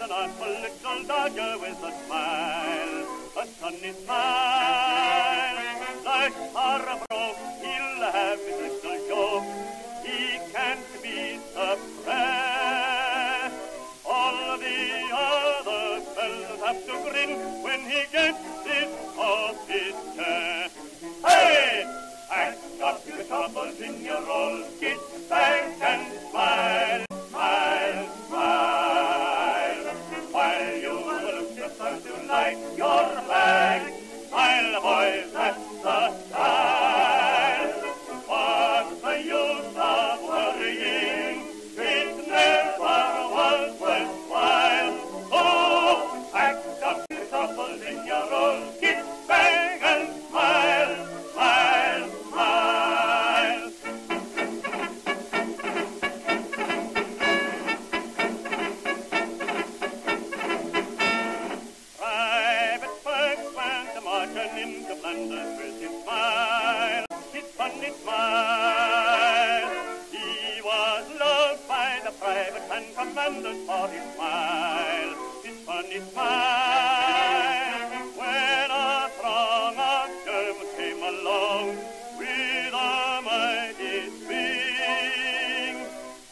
an awful little dodger with a smile, a sunny smile. Like Harborough, he'll have his little joke. He can't be suppressed. All the other fellows have to grin when he gets it off his chest. Hey! Pack up your troubles in your old kit bag and smile, smile, smile. While you look yourself tonight, your bag, smile, boys, that's the style. What's the use of worrying? It never was worthwhile. Oh, pack up your troubles in your old kit bag and smile, smile, smile. Private Perk went marching into Flanders with his smile, his funny smile. He was loved by the private and commanders for his smile, his funny smile. When a throng of Germans came along with a mighty swing,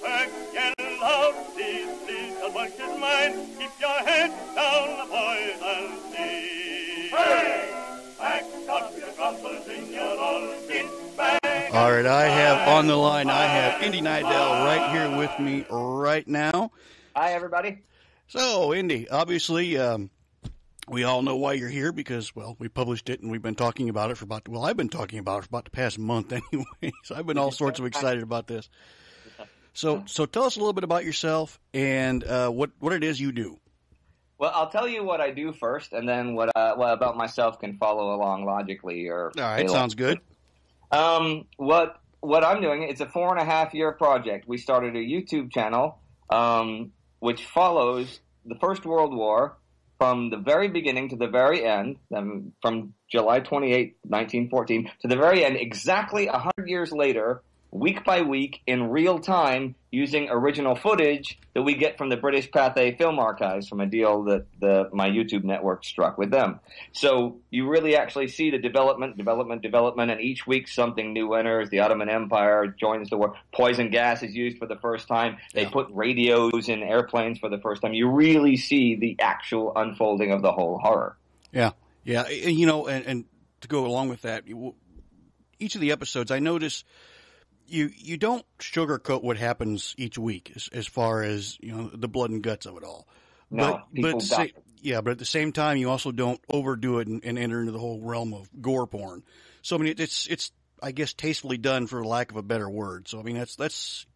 Perk yelled out, "These little bunches mine, keep your head down, boys, and sing." Hey! Pack up your troubles in your old kit bag. All right, I have on the line, I have Indy Neidell right here with me right now. Hi, everybody. So, Indy, obviously, we all know why you're here because, well, we published it and we've been talking about it for about, well, I've been talking about it for about the past month anyway. So I've been all sorts of excited about this. So tell us a little bit about yourself and what it is you do. Well, I'll tell you what I do first, and then what about myself can follow along logically. Or all right, sounds good. What I'm doing, it's a 4.5-year project. We started a YouTube channel which follows the First World War from the very beginning to the very end, from July 28, 1914, to the very end, exactly 100 years later, week by week, in real time, using original footage that we get from the British Pathé Film Archives from a deal that my YouTube network struck with them. So you really actually see the development, and each week something new enters. The Ottoman Empire joins the war. Poison gas is used for the first time. They put radios in airplanes for the first time. You really see the actual unfolding of the whole horror. Yeah. You know, and to go along with that, each of the episodes, I notice you don't sugarcoat what happens each week as far as, you know, the blood and guts of it all. No, but at the same time, you also don't overdo it and enter into the whole realm of gore porn. So, I mean, it's I guess, tastefully done for lack of a better word. So, I mean, that's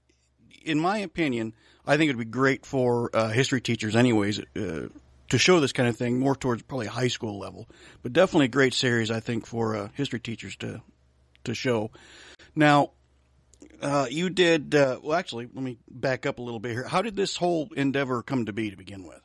in my opinion, I think it'd be great for history teachers anyways to show this kind of thing more towards probably a high school level. But definitely a great series, I think, for history teachers to show. Now, you did, well, actually, let me back up a little bit here. How did this whole endeavor come to be to begin with?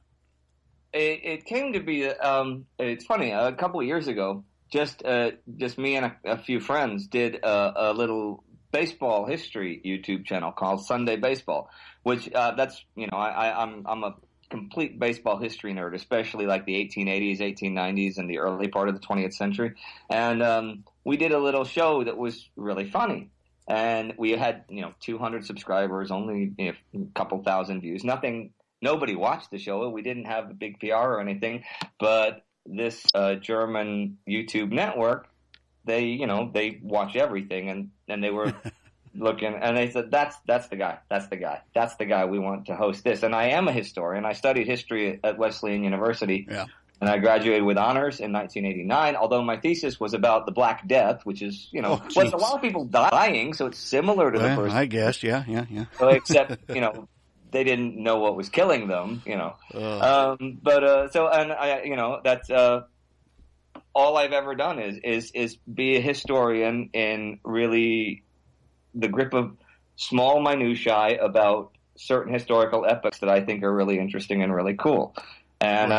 It came to be, it's funny, a couple of years ago, just me and a few friends did a little baseball history YouTube channel called Sunday Baseball, which, that's, you know, I'm a complete baseball history nerd, especially like the 1880s, 1890s, and the early part of the 20th century. And, we did a little show that was really funny. And we had, 200 subscribers, only a couple thousand views. Nobody watched the show. We didn't have a big PR or anything. But this German YouTube network, they watch everything, and they were looking, and they said, that's the guy we want to host this. And I am a historian. I studied history at Wesleyan University. Yeah. And I graduated with honors in 1989, although my thesis was about the Black Death, which is, was a lot of people dying, so it's similar to the first. I guess, yeah. So, except, they didn't know what was killing them, that's all I've ever done is be a historian in really the grip of small minutiae about certain historical epochs that I think are really interesting and really cool. And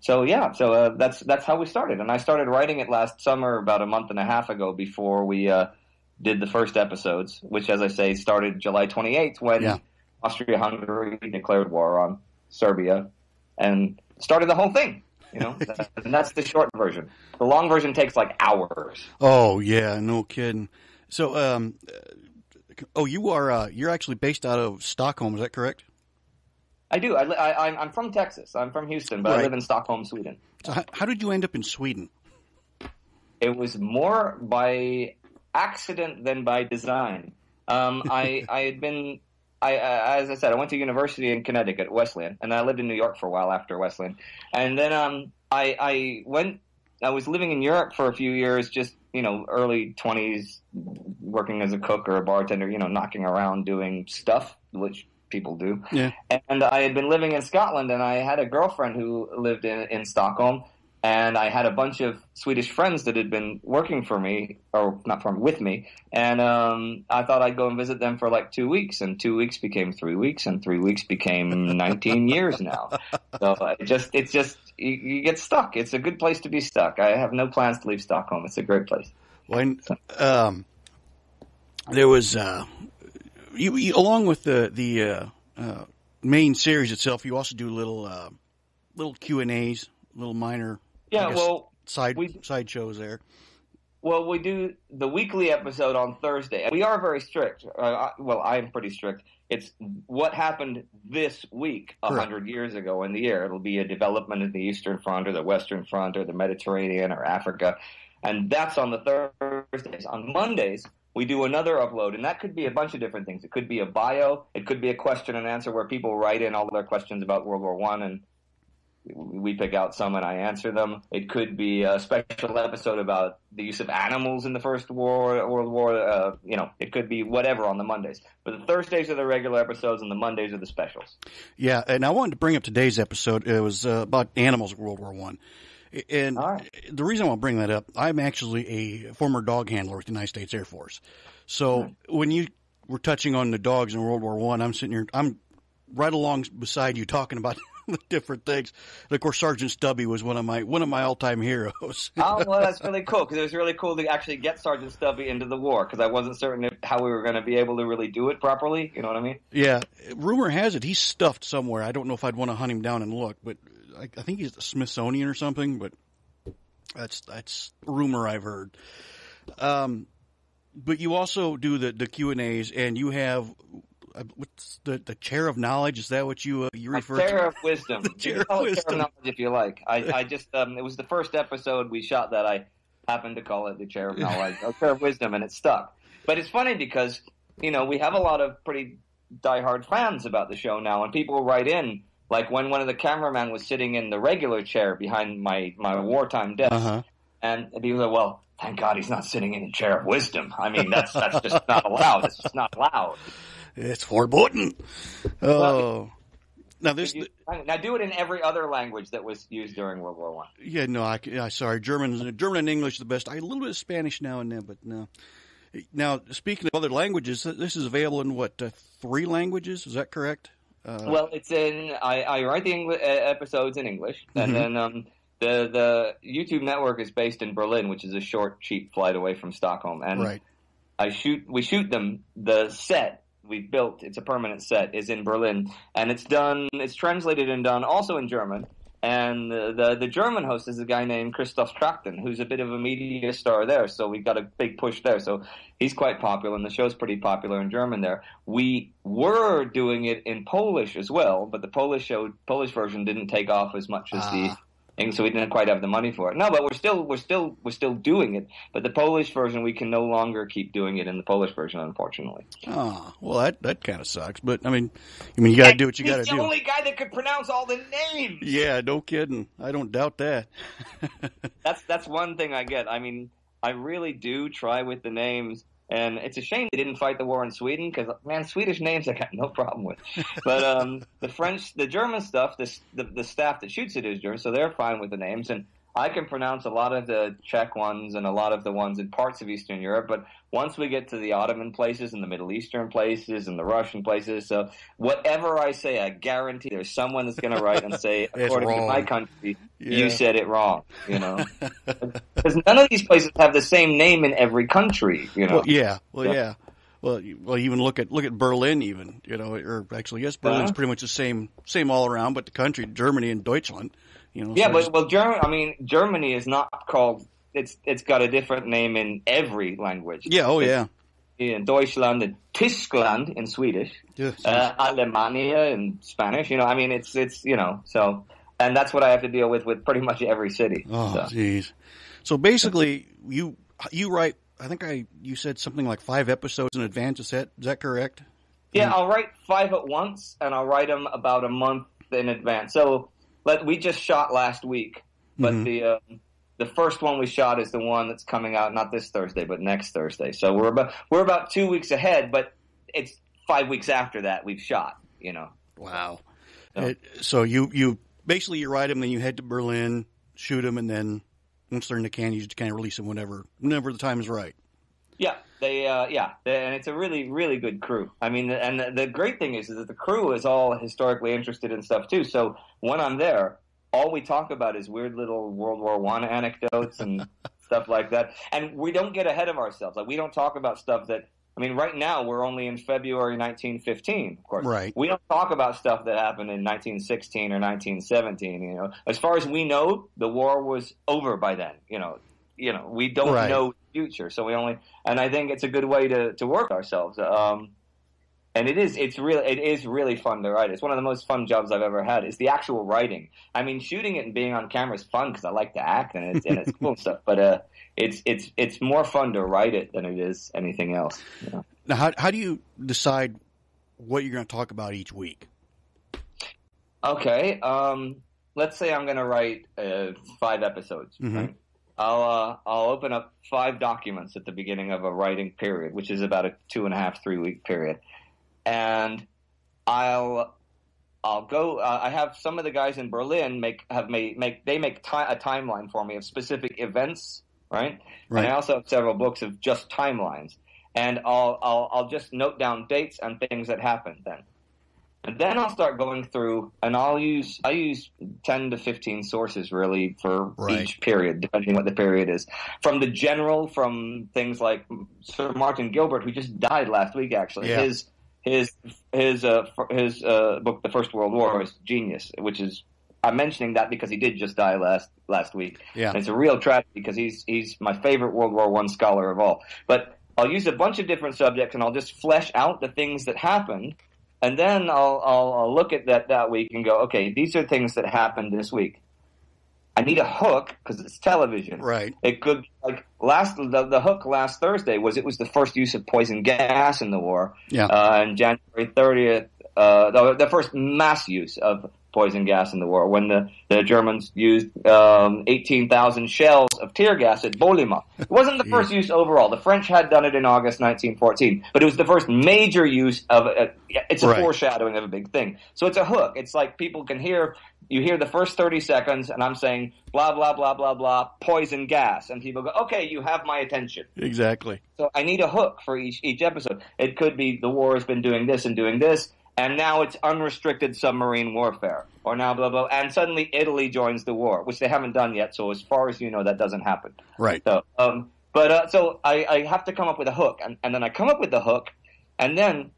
that's how we started. And I started writing it last summer, about a month and a half ago, before we did the first episodes, which, as I say, started July 28th when Austria-Hungary declared war on Serbia. and started the whole thing. And that's the short version. The long version takes like hours. Oh yeah, no kidding. So, you're actually based out of Stockholm, is that correct? I do. I'm from Texas. I'm from Houston, but Right. I live in Stockholm, Sweden. So how did you end up in Sweden? It was more by accident than by design. I had been, as I said, I went to university in Connecticut, Wesleyan, and I lived in New York for a while after Wesleyan. And then I was living in Europe for a few years, just, early 20s, working as a cook or a bartender, knocking around doing stuff, which people do. Yeah. And I had been living in Scotland, and I had a girlfriend who lived in Stockholm. And I had a bunch of Swedish friends that had been working for me, or with me. And I thought I'd go and visit them for like 2 weeks. And 2 weeks became 3 weeks, and 3 weeks became 19 years now. So it's just you get stuck. It's a good place to be stuck. I have no plans to leave Stockholm. It's a great place. When there was you along with the main series itself, you also do little Q&As, little minor. Yeah, side shows there. Well, we do the weekly episode on Thursday. We are very strict. I'm pretty strict. It's what happened this week 100 years ago in the year. It'll be a development in the Eastern Front or the Western Front or the Mediterranean or Africa. And that's on the Thursdays. On Mondays, we do another upload, and that could be a bunch of different things. It could be a bio. It could be a question and answer where people write in all their questions about World War I, and we pick out some and I answer them. It could be a special episode about the use of animals in the First World War. It could be whatever on the Mondays. But the Thursdays are the regular episodes and the Mondays are the specials. Yeah, and I wanted to bring up today's episode. It was about animals in World War I. And the reason I want to bring that up, I'm actually a former dog handler with the United States Air Force. So when you were touching on the dogs in World War I, I'm sitting here, I'm right along beside you talking about the different things. And of course, Sergeant Stubby was one of my all-time heroes. Oh, well, that's really cool, because it was really cool to actually get Sergeant Stubby into the war, because I wasn't certain how we were going to be able to really do it properly. You know what I mean? Yeah. Rumor has it he's stuffed somewhere. I don't know if I'd want to hunt him down and look, but I think he's at the Smithsonian or something, but that's rumor I've heard. But you also do the Q&As, and you have what's the chair of knowledge? Is that what you refer to? Chair of wisdom. Chair of wisdom. Chair of knowledge if you like. I just it was the first episode we shot that I happened to call it the chair of knowledge, or chair of wisdom, and it stuck. But it's funny because we have a lot of pretty diehard fans about the show now, and people write in, like when one of the cameramen was sitting in the regular chair behind my wartime desk, and people said, "Well, thank God he's not sitting in the chair of wisdom." I mean, that's just not allowed. It's just not allowed. It's forbidden. Oh, now now do it in every other language that was used during World War I. Yeah, no, sorry, German and English the best. I a little bit of Spanish now and then, but no. Now, speaking of other languages, this is available in what 3 languages? Is that correct? Well, it's in. I write the episodes in English, and then the YouTube network is based in Berlin, which is a short, cheap flight away from Stockholm. And we shoot them. The set we've built, it's a permanent set, is in Berlin, and it's translated and done also in German. And the German host is a guy named Christoph Trachten, who's a bit of a media star there, so we got a big push there. So he's quite popular, and the show's pretty popular in German there. We were doing it in Polish as well, but the Polish version didn't take off as much as the English, so we didn't quite have the money for it. No, but we're still doing it. But the Polish version, we can no longer keep doing it in the Polish version, unfortunately. Oh, well, that kind of sucks. But I mean, you got to do what you got to do. He's the only guy that could pronounce all the names. Yeah, no kidding. I don't doubt that. That's one thing I get. I mean, I really do try with the names. And it's a shame they didn't fight the war in Sweden, because, man, Swedish names I got no problem with. But the German stuff, the staff that shoots it is German, so they're fine with the names. And I can pronounce a lot of the Czech ones and a lot of the ones in parts of Eastern Europe. But once we get to the Ottoman places and the Middle Eastern places and the Russian places, so whatever I say, I guarantee there's someone that's going to write and say, according to my country, you said it wrong, Because none of these places have the same name in every country, Well, yeah. Well, even look at Berlin, even, or actually, yes, Berlin's pretty much the same all around, but the country, Germany and Deutschland, Yeah, Germany is not called. It's got a different name in every language. Yeah. Oh, yeah. In Deutschland and Tyskland in Swedish, Alemania in Spanish. It's so, and that's what I have to deal with pretty much every city. Oh, jeez. So basically, you write. I think you said something like 5 episodes in advance. Is that correct? Yeah, I'll write 5 at once, and I'll write them about a month in advance. So we just shot last week, but the first one we shot is the one that's coming out not this Thursday, but next Thursday. So we're about 2 weeks ahead, but it's 5 weeks after that we've shot. Wow. So you basically you write them, then you head to Berlin, shoot them, and then once they're in the can, you just kind of release them whenever the time is right. Yeah, and it's a really, really good crew. I mean, and the great thing is that the crew is all historically interested in stuff too. So when I'm there, all we talk about is weird little World War I anecdotes and stuff like that. And we don't get ahead of ourselves. Like, we don't talk about stuff that, right now we're only in February 1915, of course. Right. We don't talk about stuff that happened in 1916 or 1917, As far as we know, the war was over by then, We don't know the future, so and I think it's a good way to work ourselves. And it is really fun to write. It's one of the most fun jobs I've ever had. Is the actual writing. Shooting it and being on camera is fun because I like to act and it's cool and stuff. But it's more fun to write it than it is anything else. Now, how do you decide what you're going to talk about each week? Okay, let's say I'm going to write 5 episodes. Mm-hmm. Right? I'll open up 5 documents at the beginning of a writing period, which is about a 2.5-3 week period. And I'll go. I have some of the guys in Berlin make a timeline for me of specific events, right? And I also have several books of just timelines, and I'll just note down dates and things that happened then, and then I'll start going through, and I use 10 to 15 sources really for each period, depending what the period is. From things like Sir Martin Gilbert, who just died last week, actually. Yeah. His book, The First World War, is genius. Which is, I'm mentioning that because he did just die last week. Yeah, and it's a real tragedy because he's my favorite World War I scholar of all. But I'll use a bunch of different subjects and I'll just flesh out the things that happened, and then I'll look at that week and go, okay, these are things that happened this week. I need a hook because it's television. Right. It could be like the hook last Thursday was the first use of poison gas in the war. Yeah. On January 30th, the first mass use of poison gas in the war when the Germans used 18,000 shells of tear gas at Bolima. It wasn't the first use overall. The French had done it in August 1914, but it was the first major use of it. It's a foreshadowing of a big thing. So it's a hook. It's like people can hear. You hear the first 30 seconds, and I'm saying, blah, blah, blah, blah, blah, poison gas. And people go, okay, you have my attention. Exactly. So I need a hook for each episode. It could be the war has been doing this and doing this, and now it's unrestricted submarine warfare. Or now blah, blah, and suddenly Italy joins the war, which they haven't done yet. So as far as you know, that doesn't happen. Right. So, so I have to come up with a hook. And then I come up with the hook, and then...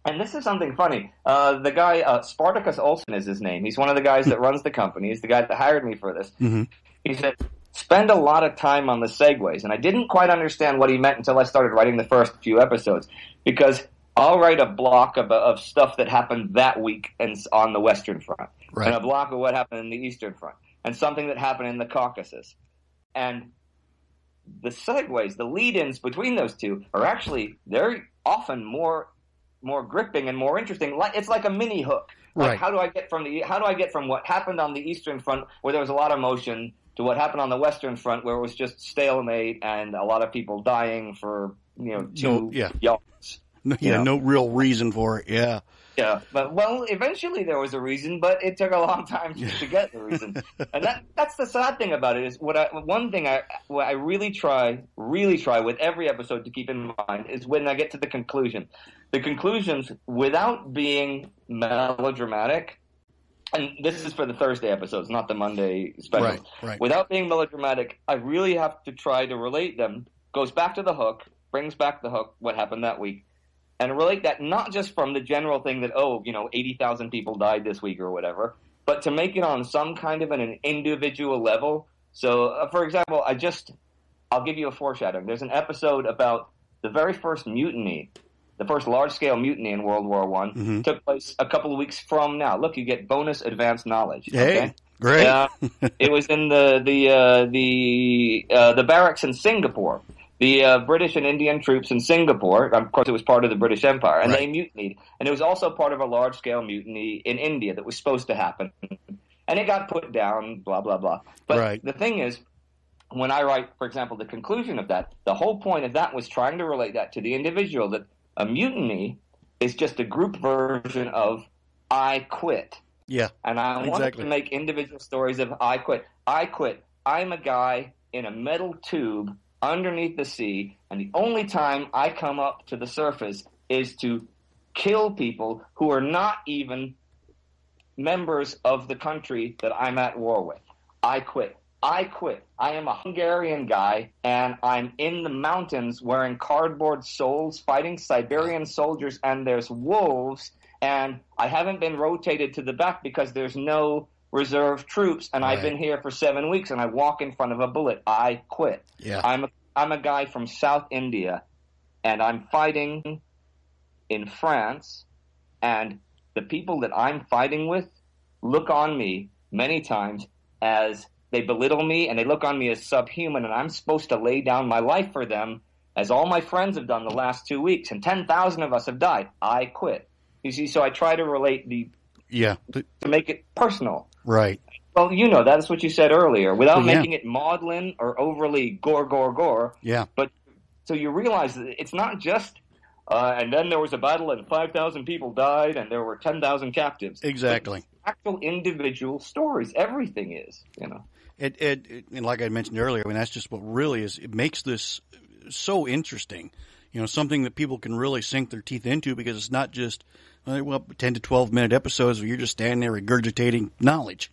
And this is something funny. The guy, Spartacus Olsen is his name. He's one of the guys that runs the company. He's the guy that hired me for this. Mm-hmm. He said, spend a lot of time on the segues. And I didn't quite understand what he meant until I started writing the first few episodes. Because I'll write a block of stuff that happened that week on the Western Front. Right. And a block of what happened in the Eastern Front. And something that happened in the Caucasus. And the segues, the lead-ins between those two are actually, they're often more gripping and more interesting. It's like a mini hook. Like, right. How do I get from what happened on the Eastern Front, where there was a lot of motion, to what happened on the Western Front, where it was just stalemate and a lot of people dying for 2 yards. No real reason for it. Yeah. Yeah, but eventually there was a reason, but it took a long time to get the reason. And that's the sad thing about it is what I really try with every episode to keep in mind is when I get to the conclusion. The conclusions, without being melodramatic, and this is for the Thursday episodes, not the Monday specials. Right. Without being melodramatic, I really have to try to relate them. Goes back to the hook, brings back the hook, what happened that week, and relate that not just from the general thing that, 80,000 people died this week or whatever, but to make it on some kind of an individual level. So, for example, I'll give you a foreshadowing. There's an episode about the very first mutiny, the first large-scale mutiny in World War I, took place a couple of weeks from now. Look, you get bonus advanced knowledge. Hey, okay? great. It was in the barracks in Singapore. The British and Indian troops in Singapore, of course it was part of the British Empire, and they mutinied. And it was also part of a large-scale mutiny in India that was supposed to happen. And it got put down, blah, blah, blah. But the thing is, when I write, for example, the conclusion of that, the whole point of that was trying to relate that to the individual, that a mutiny is just a group version of I quit. Yeah, and I wanted to make individual stories of I quit. I quit. I'm a guy in a metal tube underneath the sea, and the only time I come up to the surface is to kill people who are not even members of the country that I'm at war with. I quit. I quit. I am a Hungarian guy, and I'm in the mountains wearing cardboard soles, fighting Siberian soldiers, and there's wolves, and I haven't been rotated to the back because there's no reserve troops, and I've been here for 7 weeks, and I walk in front of a bullet. I quit. Yeah. I'm a guy from South India, and I'm fighting in France, and the people that I'm fighting with look on me many times as they belittle me, and they look on me as subhuman, and I'm supposed to lay down my life for them, as all my friends have done the last 2 weeks, and 10,000 of us have died. I quit. You see, so I try to relate to make it personal. Right. Well, that's what you said earlier, without making it maudlin or overly gore. Yeah. But so you realize that it's not just, and then there was a battle and 5,000 people died and there were 10,000 captives. Exactly. Actual individual stories. Everything is, And like I mentioned earlier, I mean, that's just what really it makes this so interesting. Something that people can really sink their teeth into, because it's not just, 10 to 12 minute episodes where you're just standing there regurgitating knowledge.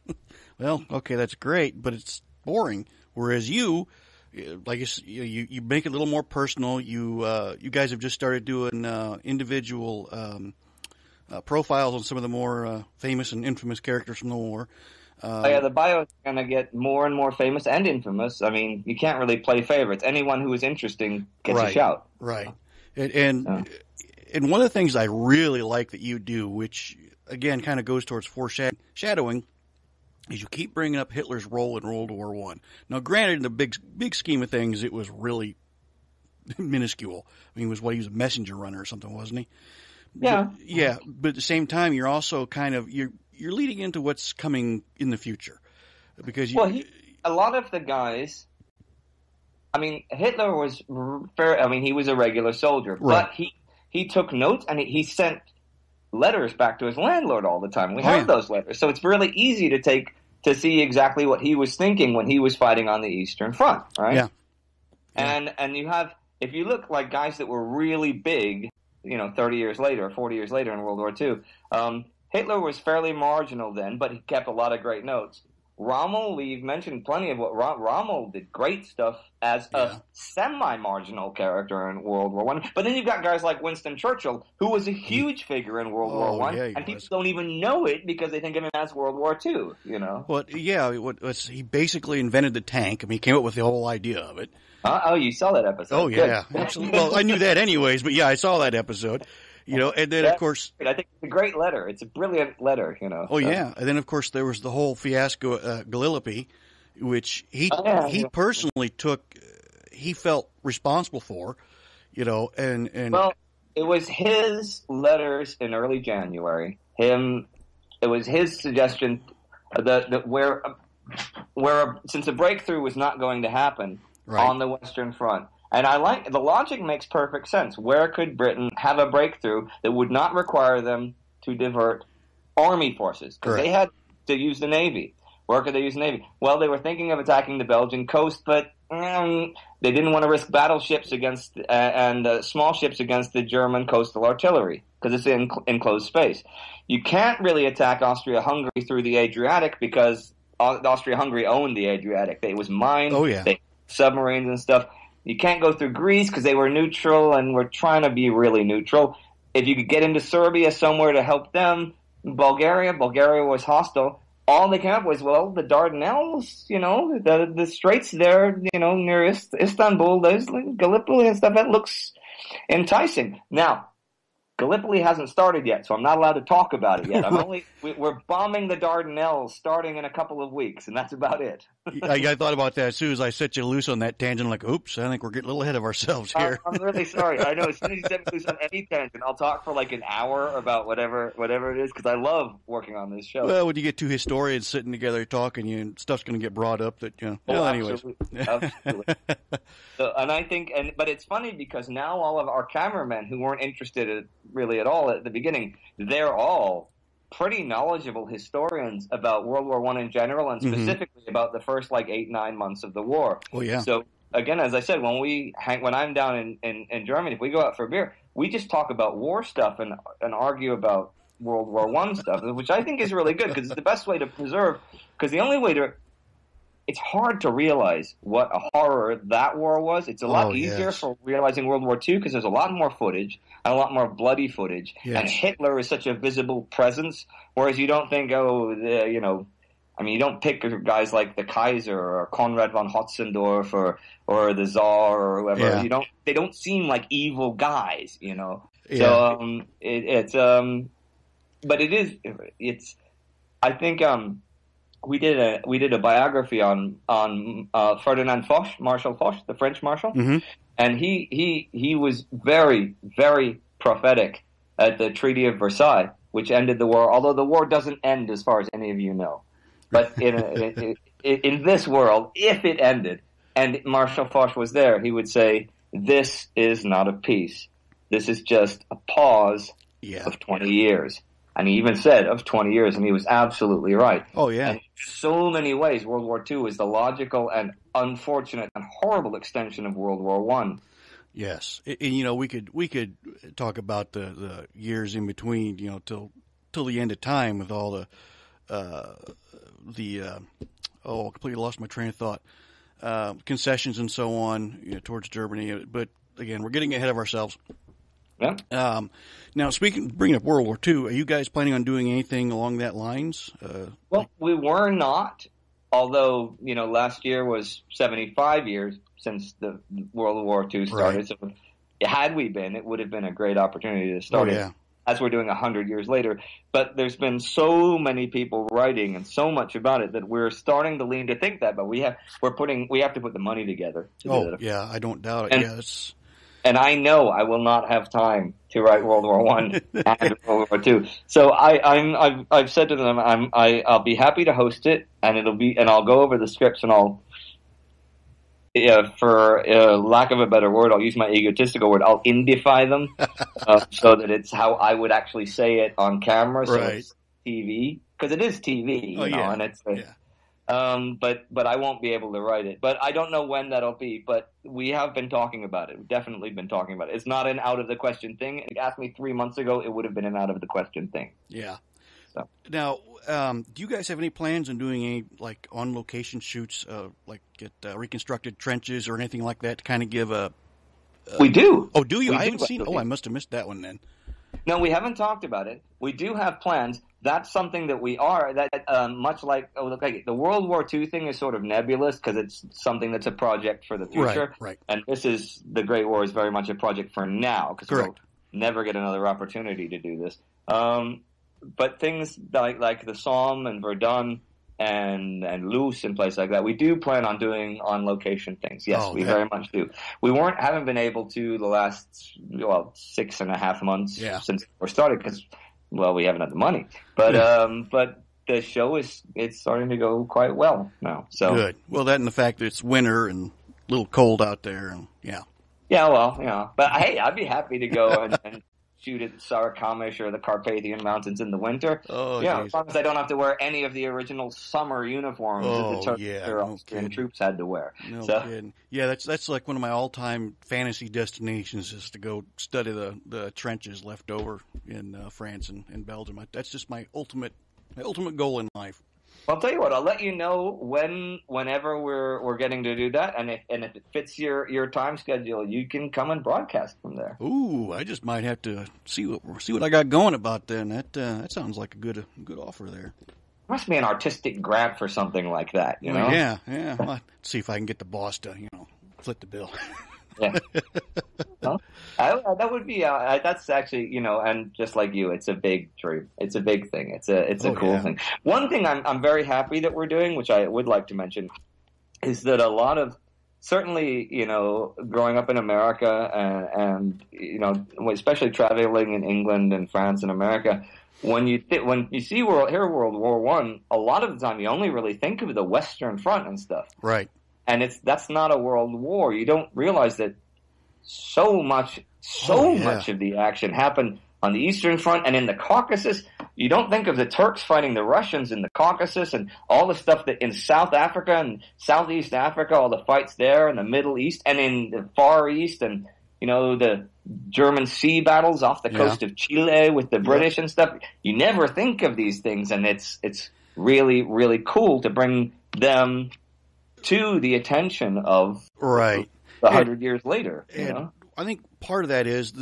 Well, okay, that's great, but it's boring. Whereas you make it a little more personal. You guys have just started doing individual profiles on some of the more famous and infamous characters from the war. The bio is going to get more and more famous and infamous. I mean, you can't really play favorites. Anyone who is interesting gets a shout. Right. And one of the things I really like that you do, which again kind of goes towards foreshadowing, is you keep bringing up Hitler's role in World War I. Now, granted, in the big scheme of things, it was really minuscule. I mean, he was a messenger runner or something, wasn't he? Yeah. But at the same time, you're also kind of you're leading into what's coming in the future, because a lot of the guys. I mean, Hitler was fair. I mean, he was a regular soldier, but he took notes and he sent letters back to his landlord all the time. We have those letters, so it's really easy to see exactly what he was thinking when he was fighting on the Eastern Front, right? Yeah. And you have, if you look like guys that were really big, 30 years later, 40 years later in World War II, Hitler was fairly marginal then, but he kept a lot of great notes. Rommel, we've mentioned plenty of what Rommel did great stuff as a semi-marginal character in World War I. But then you've got guys like Winston Churchill, who was a huge figure in World War I, and people don't even know it because they think of him as World War II, Well, he basically invented the tank. I mean, he came up with the whole idea of it. You saw that episode. Oh, yeah, absolutely. Well, I knew that anyways, but I saw that episode. And then, of course... I think it's a great letter. It's a brilliant letter, Oh, yeah. And then, of course, there was the whole fiasco at Gallipoli, which he personally he felt responsible for, and... Well, it was his letters in early January. It was his suggestion that where since a breakthrough was not going to happen on the Western Front, and the logic makes perfect sense. Where could Britain have a breakthrough that would not require them to divert army forces? Because they had to use the Navy. Where could they use the Navy? Well, they were thinking of attacking the Belgian coast, but they didn't want to risk battleships against and small ships against the German coastal artillery because it's in enclosed space. You can't really attack Austria-Hungary through the Adriatic because Austria-Hungary owned the Adriatic. It was mined. Oh, yeah. They had submarines and stuff. You can't go through Greece because they were neutral and were trying to be really neutral. if you could get into Serbia somewhere to help them, Bulgaria was hostile. All they came up was, well, the Dardanelles, the straits there, near Istanbul, there's Gallipoli and stuff. That looks enticing. Now, Gallipoli hasn't started yet, so I'm not allowed to talk about it yet. We're bombing the Dardanelles starting in a couple of weeks, and that's about it. I thought about that as soon as I set you loose on that tangent. I'm like, oops, I think we're getting a little ahead of ourselves here. I'm really sorry. I know as soon as you set me loose on any tangent, I'll talk for like an hour about whatever it is, because I love working on this show. Well, when you get two historians sitting together talking, stuff's going to get brought up that, anyways. Absolutely. So, and I think, but it's funny because now all of our cameramen who weren't interested really at all at the beginning, they're all pretty knowledgeable historians about World War I in general, and specifically about the first 8-9 months of the war. Oh yeah. So again, as I said, when I'm down in Germany, if we go out for a beer, we just talk about war stuff and argue about World War I stuff, which I think is really good because it's the best way to preserve. Because the only way it's hard to realize what a horror that war was. It's a lot easier for realizing World War II because there's a lot more footage and a lot more bloody footage. Yes. And Hitler is such a visible presence, whereas you don't think, you don't pick guys like the Kaiser or Konrad von Hotzendorf or the Tsar or whoever. Yeah. They don't seem like evil guys, Yeah. So but I think we did a biography on Ferdinand Foch, Marshal Foch, the French marshal, and he was very, very prophetic at the Treaty of Versailles, which ended the war. Although the war doesn't end, as far as any of you know, but in this world, if it ended and Marshal Foch was there, he would say, "This is not a peace. This is just a pause of 20 years." And he even said of 20 years, and he was absolutely right. Oh, yeah. And in so many ways, World War II is the logical and unfortunate and horrible extension of World War I. Yes. And, we could talk about the years in between, till the end of time with all completely lost my train of thought, concessions and so on towards Germany. But, again, we're getting ahead of ourselves. Yeah. Now, bringing up World War II, are you guys planning on doing anything along that lines? Well, we were not, although, last year was 75 years since the World War II started. Right. So had we been, it would have been a great opportunity to start it, as we're doing 100 years later. But there's been so many people writing and so much about it that we're starting to lean to think that, but we have to put the money together to do that. Yeah, I don't doubt it. Yes. And I know I will not have time to write World War I and World War II. So I've said to them I'll be happy to host it, and I'll go over the scripts, and I'll, for lack of a better word, I'll use my egotistical word, I'll indify them so that it's how I would actually say it on camera. So it's TV, because it is TV, and it's. But I won't be able to write it. But I don't know when that'll be. But we have been talking about it. We've definitely been talking about it. It's not an out of the question thing. If you asked me 3 months ago, it would have been an out of the question thing. Yeah. So now, do you guys have any plans on doing any on location shoots, at reconstructed trenches or anything like that to kind of give a? We do. Oh, do you? I haven't seen. Oh, I must have missed that one then. No, we haven't talked about it. We do have plans. That's something that much like the World War II thing is sort of nebulous because it's something that's a project for the future. Right. And the Great War is very much a project for now because we'll never get another opportunity to do this. But things like the Somme and Verdun and Loos and places like that, we do plan on doing on location things. Yes, we very much do. We haven't been able to the last 6.5 months since we started because we haven't had the money. But the show it's starting to go quite well now. So good. Well, that and the fact that it's winter and a little cold out there, and But hey, I'd be happy to go and shoot at Sarikamish or the Carpathian Mountains in the winter. Oh, as long as I don't have to wear any of the original summer uniforms that the Turkish troops had to wear. No kidding. Yeah, that's like one of my all-time fantasy destinations is to go study the trenches left over in France and Belgium. That's just my ultimate goal in life. I'll tell you what. I'll let you know whenever we're getting to do that, and if it fits your time schedule, you can come and broadcast from there. Ooh, I just might have to see what I got going about then. That sounds like a good offer there. Must be an artistic grant for something like that, you know? Yeah. Well, let's see if I can get the boss to foot the bill. Yeah. Well, that would be that's actually, and just like you, it's a big dream. It's a big thing. It's a cool thing. One thing I'm very happy that we're doing, which I would like to mention, is that a lot of, certainly, growing up in America and especially traveling in England and France and America, when you see World War I, a lot of the time you only really think of the Western Front and stuff. Right. And that's not a world war. You don't realize that so much of the action happened on the Eastern Front and in the Caucasus. You don't think of the Turks fighting the Russians in the Caucasus and all the stuff that in South Africa and Southeast Africa, all the fights there, in the Middle East and in the Far East, and the German sea battles off the coast of Chile with the British and stuff. You never think of these things, and it's really, really cool to bring them to the attention of right 100 years later. I think part of that is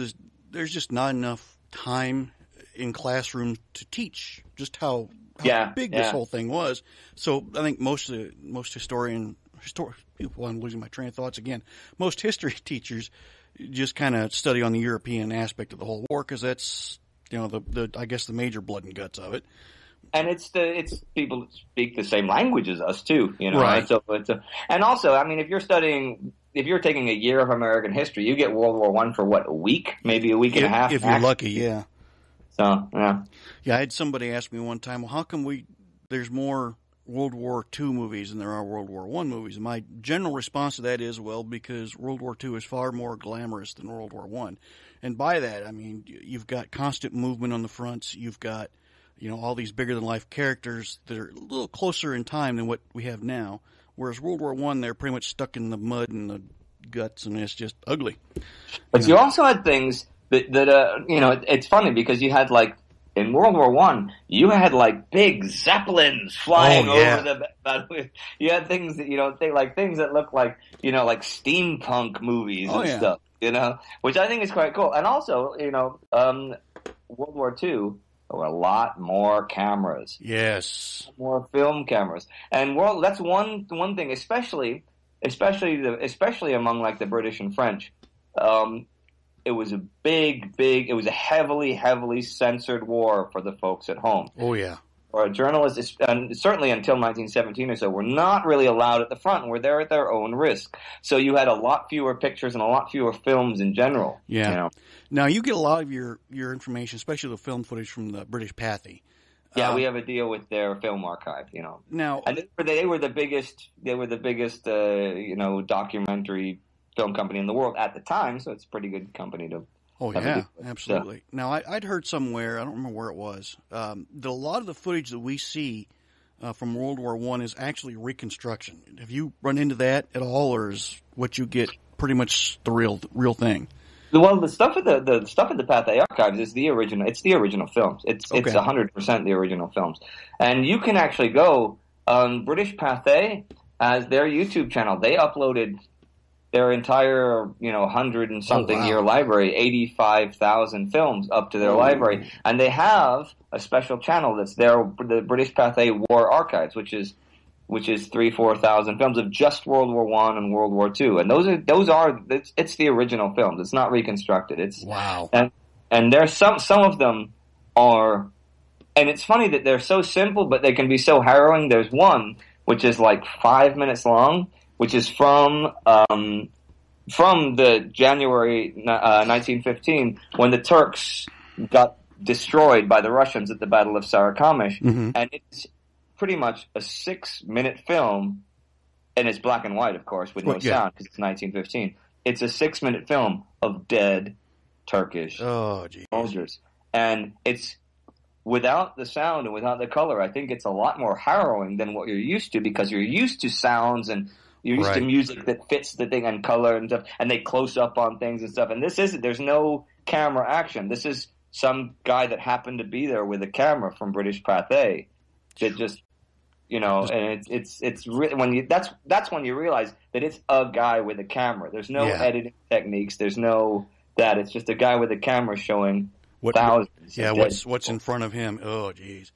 there's just not enough time in classrooms to teach just how big this whole thing was. So I think most historians, I'm losing my train of thoughts again. Most history teachers just kind of study on the European aspect of the whole war because that's I guess the major blood and guts of it. And it's people that speak the same language as us too, Right. So and also, I mean, if you're taking a year of American history, you get World War I for what, a week, maybe a week and a half, if you're lucky, yeah. So yeah. I had somebody ask me one time, well, how come there's more World War II movies than there are World War I movies? And my general response to that is, well, because World War II is far more glamorous than World War I. And by that, I mean, you've got constant movement on the fronts. You've got, all these bigger-than-life characters that are a little closer in time than what we have now. Whereas World War I, they're pretty much stuck in the mud and the guts, and it's just ugly. But you also had things that it's funny because you had, like, in World War I, you had, like, big zeppelins flying over the battle. You had things that you don't think, like things that look like, like steampunk movies and stuff, which I think is quite cool. And also, World War II, there were a lot more cameras. Yes. More film cameras. And that's one thing, especially among, like, the British and French. It was a heavily censored war for the folks at home. Oh, yeah. Or journalists, and certainly until 1917 or so, were not really allowed at the front and were there at their own risk. So you had a lot fewer pictures and a lot fewer films in general. Yeah. Now, you get a lot of your information, especially the film footage from the British Pathy. Yeah, we have a deal with their film archive, Now, and they were the biggest, documentary film company in the world at the time, so it's a pretty good company to. Oh yeah, absolutely. So. Now I'd heard somewhere, I don't remember where it was, that a lot of the footage that we see from World War I is actually reconstruction. Have you run into that at all, or is what you get pretty much the real thing? Well, the stuff at the Pathé Archives is the original. It's the original films. It's 100% the original films, and you can actually go on British Pathé as their YouTube channel. They uploaded their entire, 100 and something year library, 85,000 films up to their library, and they have a special channel that's the British Pathé War Archives, which is 3,000-4,000 films of just World War I and World War II, and it's the original films. It's not reconstructed. And there's some of them are, and it's funny that they're so simple, but they can be so harrowing. There's one which is like 5 minutes long, which is from the January 1915 when the Turks got destroyed by the Russians at the Battle of Sarikamish, and it's pretty much a 6-minute film, and it's black and white, of course, with no sound because it's 1915. It's a 6-minute film of dead Turkish soldiers, and it's without the sound and without the color. I think it's a lot more harrowing than what you're used to because you're used to sounds and you're used to music that fits the thing and color and stuff, and they close up on things and stuff. And this isn't. There's no camera action. This is some guy that happened to be there with a camera from British Pathé that just you know, and it's really when that's when you realize that it's a guy with a camera. There's no editing techniques. There's no that. It's just a guy with a camera showing thousands. Yeah, what's in front of him? Oh, geez.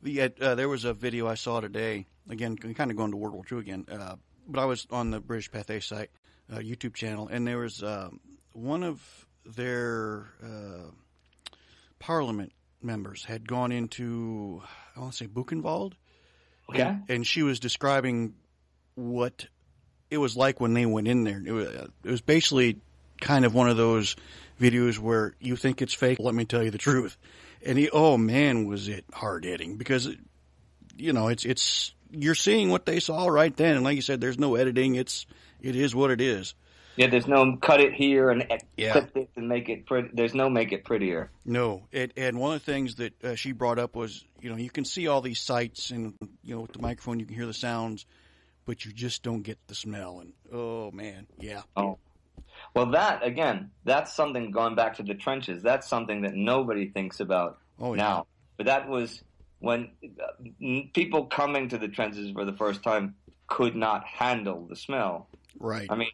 There was a video I saw today. Again, kind of going to World War II again. But I was on the British Pathé site, YouTube channel, and there was one of their Parliament members had gone into, I want to say, Buchenwald. Okay. And she was describing what it was like when they went in there. It was basically kind of one of those videos where you think it's fake. Let me tell you the truth. And oh man, was it hard hitting, because it's you're seeing what they saw right then, and like you said, there's no editing. It is what it is. Yeah, there's no cut it here and clip this and make it pretty. There's no make it prettier. No, and one of the things that she brought up was, you can see all these sights, and with the microphone you can hear the sounds, but you just don't get the smell. And oh man, yeah. Oh. Well, that's something going back to the trenches. That's something that nobody thinks about now. But that was when people coming to the trenches for the first time could not handle the smell. Right. I mean,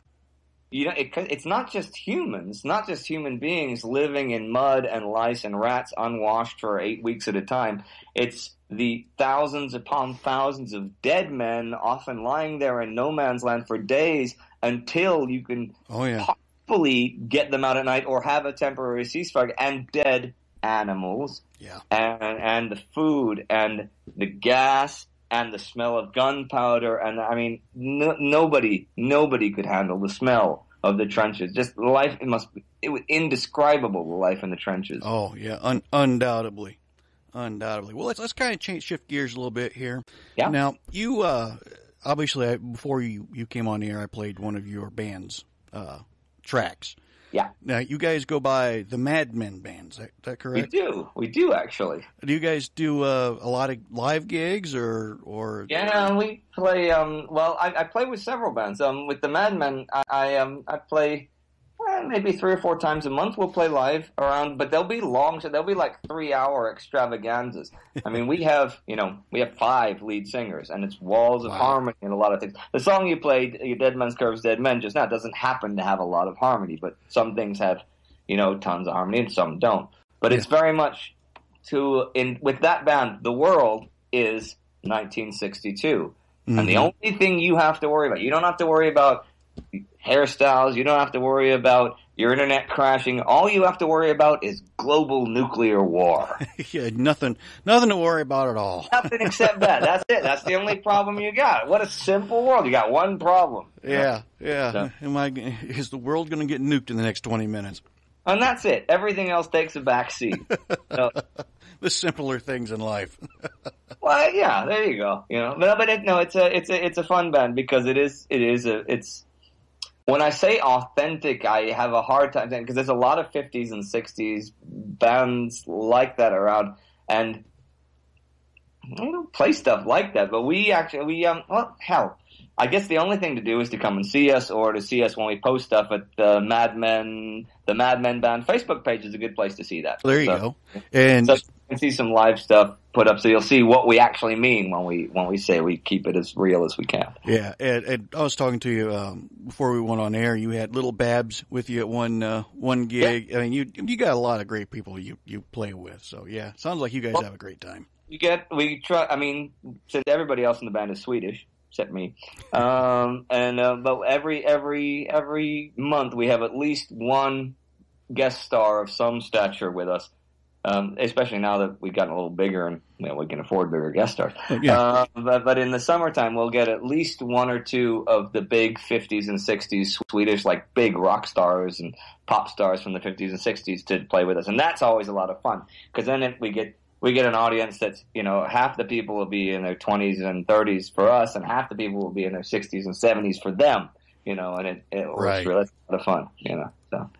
it's not just humans, not just human beings living in mud and lice and rats unwashed for 8 weeks at a time. It's the thousands upon thousands of dead men often lying there in no man's land for days until you can hopefully get them out at night or have a temporary ceasefire, and dead animals, and the food and the gas and the smell of gunpowder, and I mean, nobody could handle the smell of the trenches. Just life, it was indescribable, the life in the trenches. Oh yeah, undoubtedly. Well, let's kind of shift gears a little bit here. Yeah. Now you obviously before you came on the air, I played one of your band's tracks. Yeah. Now, you guys go by the Mad Men Band, is that correct? We do actually. Do you guys do a lot of live gigs or? Yeah, we play. I play with several bands. With the Mad Men, I play maybe 3 or 4 times a month. We'll play live around, but they'll be long. So they'll be like 3-hour extravaganzas. I mean, we have 5 lead singers, and it's walls of harmony and a lot of things. The song you played, "Your Dead Man's Curves, Dead Men," just now doesn't happen to have a lot of harmony, but some things have, tons of harmony, and some don't. But it's very much with that band, the world is 1962, and the only thing you have to worry about, you don't have to worry about hairstyles, you don't have to worry about your internet crashing. All you have to worry about is global nuclear war. Yeah, nothing to worry about at all. Nothing except that. That's it. That's the only problem you got. What a simple world. You got one problem. Yeah. So, is the world going to get nuked in the next 20 minutes? And that's it. Everything else takes a back seat. So, the simpler things in life. Well, yeah, there you go. It's a fun band because it's. When I say authentic, I have a hard time because there's a lot of 50s and 60s bands like that around, and I don't play stuff like that. But I guess the only thing to do is to come and see us, or to see us when we post stuff at the Mad Men Band Facebook page is a good place to see that. There you go, and so you can see some live stuff put up, so you'll see what we actually mean when we say we keep it as real as we can. Yeah, and I was talking to you before we went on air. You had Little Babs with you at one gig. Yeah. I mean, you got a lot of great people you play with. So yeah, sounds like you guys have a great time. We try. I mean, since everybody else in the band is Swedish except me, but every month we have at least one guest star of some stature with us. Especially now that we've gotten a little bigger and we can afford bigger guest stars. Yeah. But in the summertime, we'll get at least 1 or 2 of the big 50s and 60s Swedish, like big rock stars and pop stars from the 50s and 60s to play with us, and that's always a lot of fun because then we get an audience that's half the people will be in their 20s and 30s for us, and half the people will be in their 60s and 70s for them. And it works really a lot of fun. So.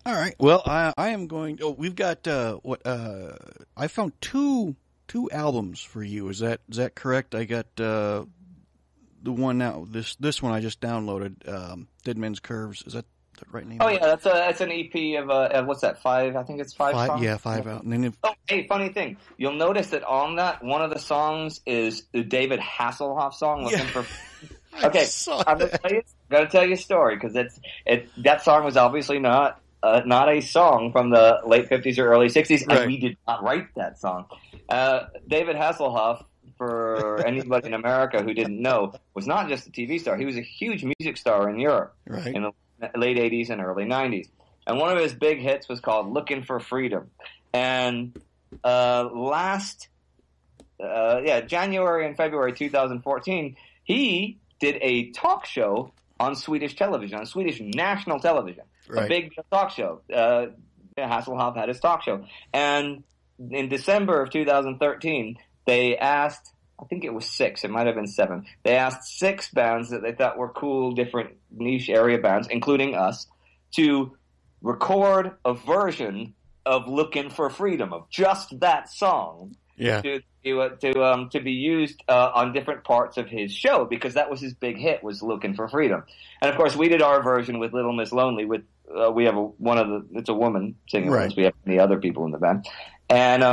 All right. Well, I am going. Oh, we've got I found two albums for you. Is that correct? I got the one now. This one I just downloaded. Dead Men's Curves. Is The right name? Oh yeah, that's an EP of what's that? 5? I think it's 5 songs. Yeah, 5 out. And then hey, funny thing, you'll notice that on that one of the songs is the David Hasselhoff song. Looking for. Okay, I'm gonna tell you a story because that song was obviously not a song from the late 50s or early 60s, and we did not write that song. David Hasselhoff, for anybody in America who didn't know, was not just a TV star. He was a huge music star in Europe in the late 80s and early 90s. And one of his big hits was called Looking for Freedom. And January and February 2014, he did a talk show on Swedish television, on Swedish national television. A big talk show. Hasselhoff had his talk show. And in December of 2013, they asked, I think it was 6, it might have been 7. They asked 6 bands that they thought were cool, different niche area bands, including us, to record a version of Looking for Freedom, of just that song. Yeah. To be used on different parts of his show, because that was his big hit, was Looking for Freedom. And of course we did our version with Little Miss Lonely. With we have it's a woman singing with us. We have many other people in the band. And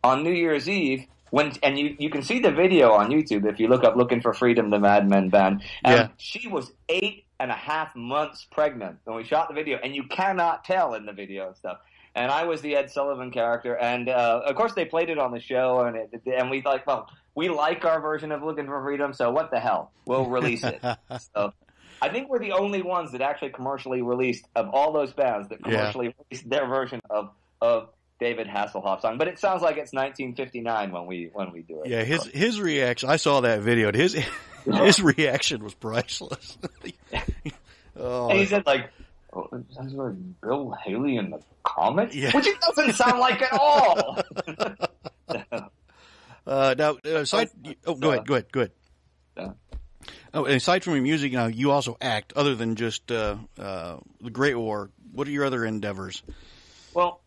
on New Year's Eve, you can see the video on YouTube if you look up Looking for Freedom, the Mad Men Band. And she was 8.5 months pregnant when we shot the video, and you cannot tell in the video and stuff. And I was the Ed Sullivan character, and of course they played it on the show, and we like, well, we like our version of Looking for Freedom, so what the hell, we'll release it. So I think we're the only ones that actually commercially released, of all those bands that commercially released their version of David Hasselhoff's song. But it sounds like it's 1959 when we do it. Yeah, his reaction, I saw that video, his reaction was priceless. And he said like, "Oh, sounds like Bill Haley in the Comet," which it doesn't sound like at all. Now, aside, go ahead. Oh, and aside from your music, you also act. Other than just the Great War, what are your other endeavors? Well,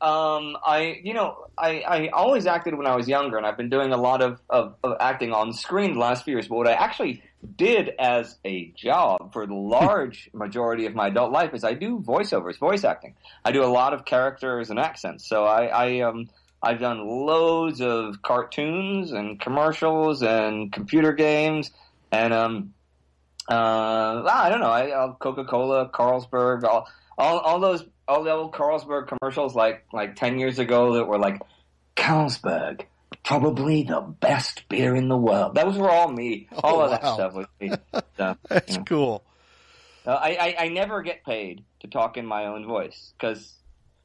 I always acted when I was younger, and I've been doing a lot of acting on screen the last few years. But what I actually did as a job for the large majority of my adult life is I do voiceovers, voice acting. I do a lot of characters and accents. So I've done loads of cartoons and commercials and computer games and I don't know, Coca-Cola, Carlsberg, all the old Carlsberg commercials like 10 years ago that were like, Carlsberg, probably the best beer in the world. Those were all me. All of that stuff was me. So, That's cool. I never get paid to talk in my own voice because,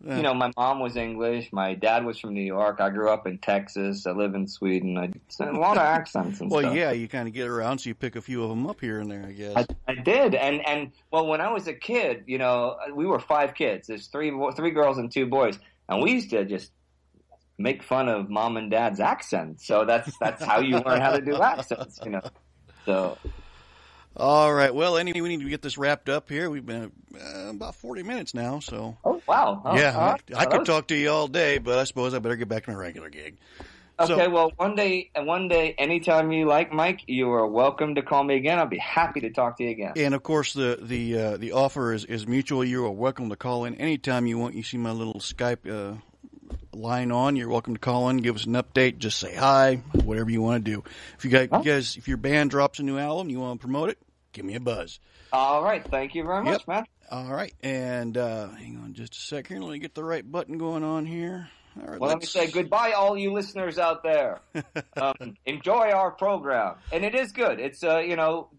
my mom was English. My dad was from New York. I grew up in Texas. I live in Sweden. A lot of accents and stuff. Well, yeah, you kind of get around, so you pick a few of them up here and there, I guess. I did. And when I was a kid, we were 5 kids. There's 3 girls and 2 boys. And we used to just make fun of mom and dad's accents. So that's how you learn how to do accents, So. All right. Well, anyway, we need to get this wrapped up here. We've been about 40 minutes now, so. Oh, wow. Yeah, I could talk to you all day, but I suppose I better get back to my regular gig. Okay, well, one day, anytime you like, Mike, you are welcome to call me again. I'll be happy to talk to you again. And of course, the offer is mutual. You are welcome to call in anytime you want. You see my little Skype line on. You're welcome to call in, give us an update, just say hi, whatever you want to do. If if your band drops a new album, you want to promote it, give me a buzz. All right, thank you very much, man. All right, and hang on just a sec here. Let me get the right button going on here. All right, let me say goodbye, all you listeners out there. Enjoy our program, and it is good. It's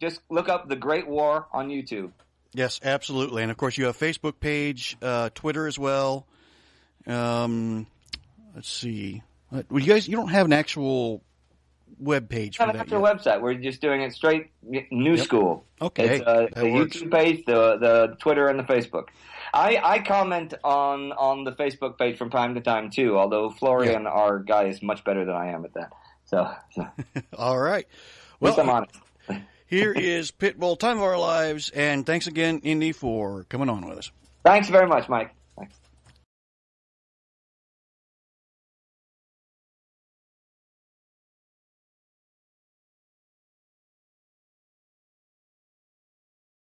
just look up The Great War on YouTube. Yes, absolutely, and of course you have a Facebook page, Twitter as well. Let's see. You don't have an actual web page for that yet. Website. We're just doing it straight new school. Okay. It's the YouTube page, the Twitter, and the Facebook. I comment on the Facebook page from time to time too, although Florian, our guy, is much better than I am at that. So. All right. Well, I'm honest. Here is Pitbull, Time of Our Lives, and thanks again, Indy, for coming on with us. Thanks very much, Mike. Thanks.